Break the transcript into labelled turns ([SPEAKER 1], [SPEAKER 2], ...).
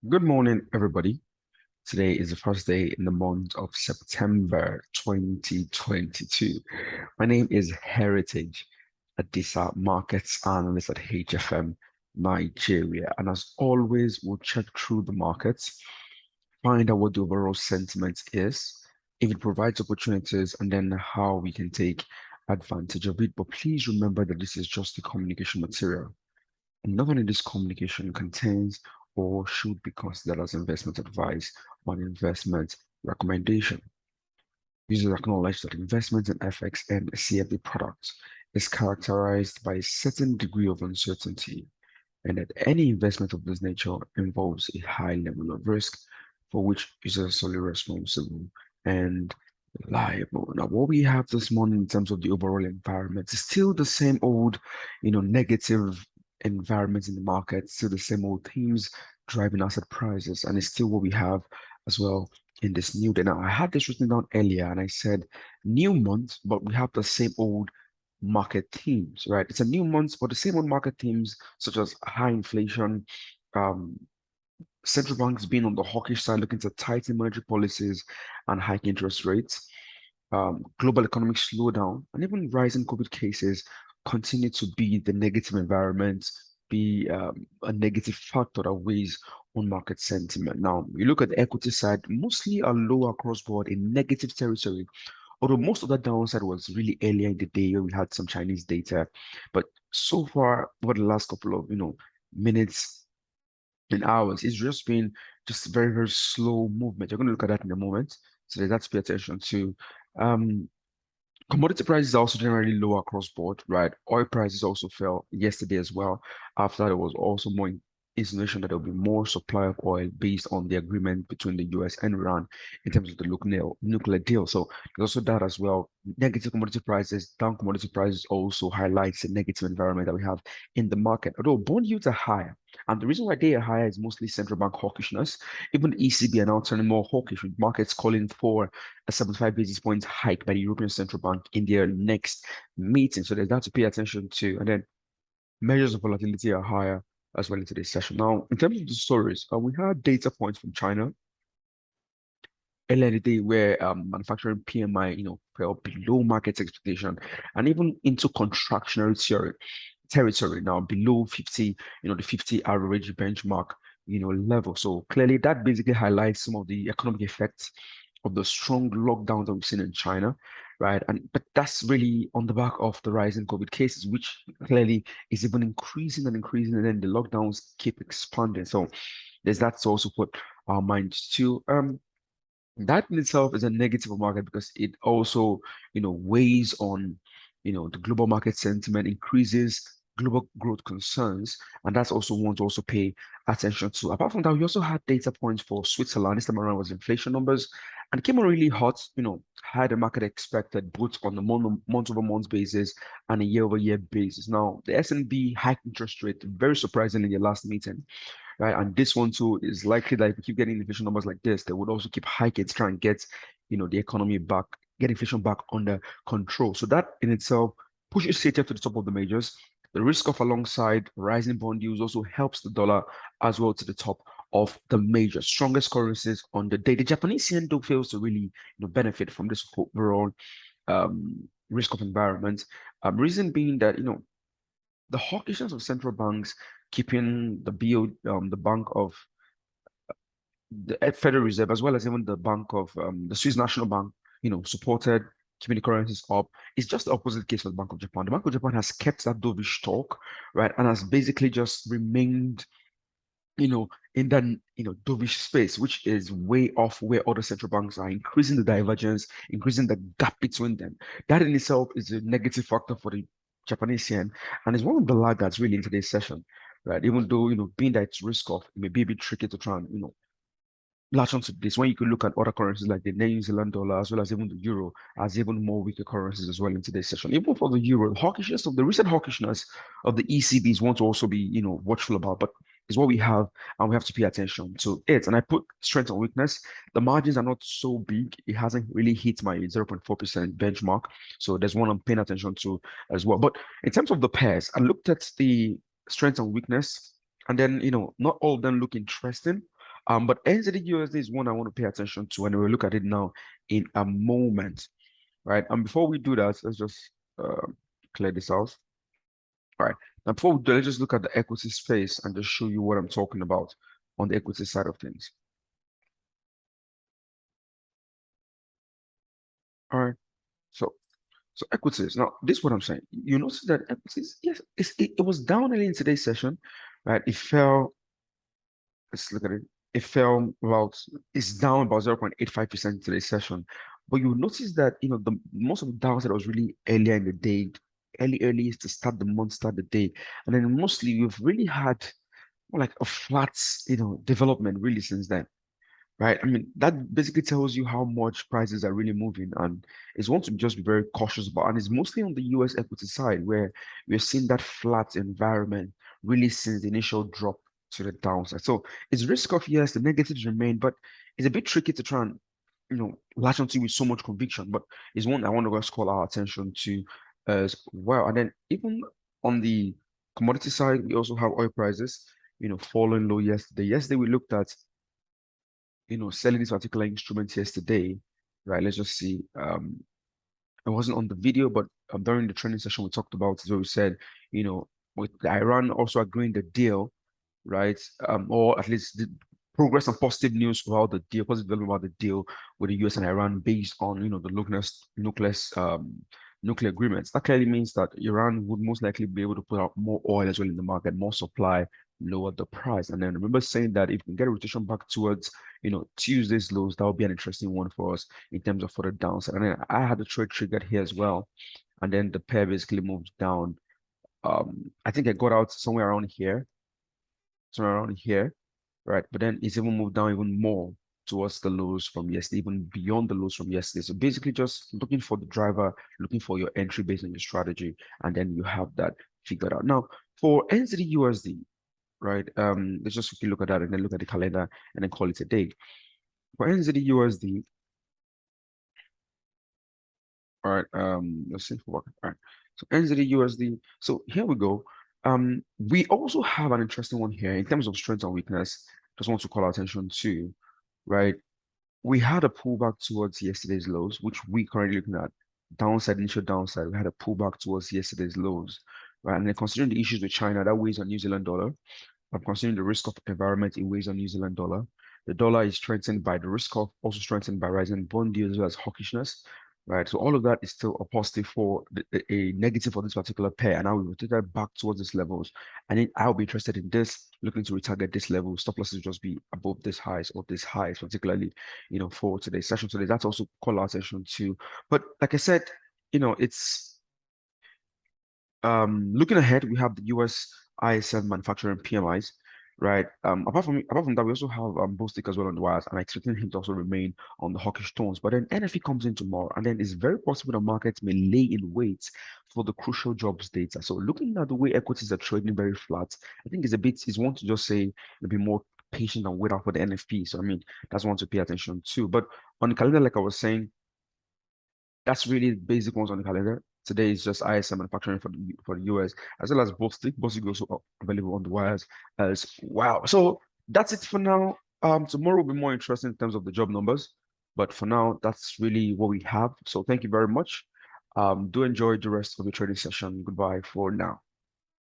[SPEAKER 1] Good morning, everybody. Today is the first day in the month of September 2022. My name is Heritage Adisa, Markets Analyst at HFM Nigeria. And as always, we'll check through the markets, find out what the overall sentiment is, if it provides opportunities, and then how we can take advantage of it. But please remember that this is just the communication material. Nothing in this communication contains or should be considered as investment advice or an investment recommendation. Users acknowledge that investment in FX and CFD products is characterized by a certain degree of uncertainty, and that any investment of this nature involves a high level of risk for which users are solely responsible and liable. Now, what we have this morning in terms of the overall environment is still the same old, negative environment in the market, still the same old themes driving asset prices, and it's still what we have as well in this new day. Now, I had this written down earlier, and I said new month, but we have the same old market themes, right? It's a new month, but the same old market themes such as high inflation, um, central banks being on the hawkish side, looking to tighten monetary policies and hike interest rates, global economic slowdown, and even rising COVID cases continue to be the negative environment, be a negative factor that weighs on market sentiment. Now, you look at the equity side, mostly a low across board in negative territory. Although most of that downside was really earlier in the day when we had some Chinese data, but so far over the last couple of minutes and hours, it's just been just very, very slow movement. You're going to look at that in a moment. So that's pay attention to. Um, Commodity prices are also generally low across board, right? Oil prices also fell yesterday as well. After that, there was also more insinuation that there will be more supply of oil based on the agreement between the US and Iran in terms of the nuclear deal. So there's also that as well. Negative commodity prices, down commodity prices also highlights the negative environment that we have in the market. Although bond yields are higher, and the reason why they are higher is mostly central bank hawkishness. Even the ECB are now turning more hawkish, with markets calling for a 75 basis points hike by the European Central Bank in their next meeting. So there's that to pay attention to. And then measures of volatility are higher as well in today's session. Now, in terms of the stories, we had data points from China earlier in the day where manufacturing PMI, fell below market expectation and even into contractionary territory now below 50, the 50 average benchmark, level. So clearly that basically highlights some of the economic effects of the strong lockdowns that we've seen in China, right? But that's really on the back of the rise in COVID cases, which clearly is even increasing and increasing, and then the lockdowns keep expanding. So there's that to also put our minds to. That in itself is a negative of market because it also, weighs on, the global market sentiment, increases global growth concerns, and that's also one to also pay attention to. Apart from that, we also had data points for Switzerland. This time around was inflation numbers, and it came out really hot, higher than market expected, both on the month-over-month basis and a year-over-year basis. Now, the S&P hiked interest rate very surprisingly in the last meeting, right? And this one too is likely that if we keep getting inflation numbers like this, they would also keep hiking to try and get, the economy back, get inflation back under control. So that in itself pushes CHF to the top of the majors. The risk of alongside rising bond yields also helps the dollar as well to the top of the major strongest currencies on the day. The Japanese yen though fails to really, benefit from this overall risk of environment. Reason being that, the hawkishness of central banks keeping the Bank of the Federal Reserve, as well as even the Bank of the Swiss National Bank, supported keeping the currencies up. It's just the opposite case for the Bank of Japan. The Bank of Japan has kept that dovish talk, right, and has basically just remained, in that dovish space, which is way off where other central banks are, increasing the divergence, increasing the gap between them. That in itself is a negative factor for the Japanese yen, and it's one of the laggards really in today's session, right? Even though being that it's risk off, it may be a bit tricky to try and latch onto this when you could look at other currencies like the New Zealand dollar as well as even the euro as even more weaker currencies as well in today's session. Even for the euro, hawkishness of the recent hawkishness of the ECB is one to also be watchful about, but is what we have and we have to pay attention to it. And I put strength and weakness. The margins are not so big. It hasn't really hit my 0.4% benchmark. So there's one I'm paying attention to as well. But in terms of the pairs, I looked at the strength and weakness, and then not all of them look interesting. But NZD USD is one I want to pay attention to, and we'll look at it now in a moment, right? And before we do that, let's just clear this out. All right. Now, before we do, let's just look at the equity space and just show you what I'm talking about on the equity side of things. All right. So, so equities. Now, this is what I'm saying. You notice that equities, yes, it was down early in today's session, right? It fell. Let's look at it. It fell about. It's down about 0.85% today's session, but you notice that the most of the downside was really earlier in the day, early is to start the month, start the day, and then mostly we've really had more like a flat, development really since then, right? I mean, that basically tells you how much prices are really moving, and it's one to just be very cautious about. And it's mostly on the US equity side where we're seeing that flat environment really since the initial drop to the downside. So it's risk off, yes, the negatives remain, but it's a bit tricky to try and latch onto with so much conviction. But it's one I want to just call our attention to as well. And then even on the commodity side, we also have oil prices, falling low yesterday. Yesterday we looked at selling this particular instrument yesterday, right? Let's just see. It wasn't on the video, but during the training session we talked about it where we said, with Iran also agreeing the deal, right? Or at least the progress and positive news about the deal, positive development about the deal with the US and Iran based on, the nuclear agreements. That clearly means that Iran would most likely be able to put out more oil as well in the market, more supply, lower the price. And then remember saying that if we can get a rotation back towards, Tuesday's lows, that would be an interesting one for us in terms of further downside. And then I had the trade triggered here as well. And then the pair basically moved down. I think I got out somewhere around here, right? But then it's even moved down even more towards the lows from yesterday, even beyond the lows from yesterday. So basically just looking for the driver, looking for your entry based on your strategy, and then you have that figured out. Now, for NZD USD, right? Let's just quickly look at that and then look at the calendar and then call it a day. For NZD USD, all right, let's see for what. All right. So NZD USD. So here we go. We also have an interesting one here in terms of strength and weakness. Just want to call our attention to, right? We had a pullback towards yesterday's lows, which we currently looking at downside, initial downside. We had a pullback towards yesterday's lows, right? And then considering the issues with China, that weighs on New Zealand dollar. I'm considering the risk of environment in ways on New Zealand dollar. The dollar is strengthened by the risk of, also strengthened by rising bond yields as well as hawkishness, right? So all of that is still a positive for a negative for this particular pair. And now we rotate that back towards these levels. And then I'll be interested in this, looking to retarget this level. Stop losses will just be above this highs or this highs, particularly, for today's session. So that's also call our attention to. But like I said, it's looking ahead, we have the US ISM manufacturing PMIs, right? Apart from that, we also have Bostic as well on the wires, and I'm expecting him to also remain on the hawkish tones. But then NFE comes in tomorrow, and then it's very possible the markets may lay in wait for the crucial jobs data. So looking at the way equities are trading very flat, I think it's one to just say a bit more patient and wait out for the NFP. So I mean, that's one to pay attention to. But on the calendar, like I was saying, that's really the basic ones on the calendar. Today is just ISM manufacturing for the US, as well as Bostik. Bostik also available on the wires as well. So that's it for now. Tomorrow will be more interesting in terms of the job numbers, but for now, that's really what we have. So thank you very much. Do enjoy the rest of the trading session. Goodbye for now.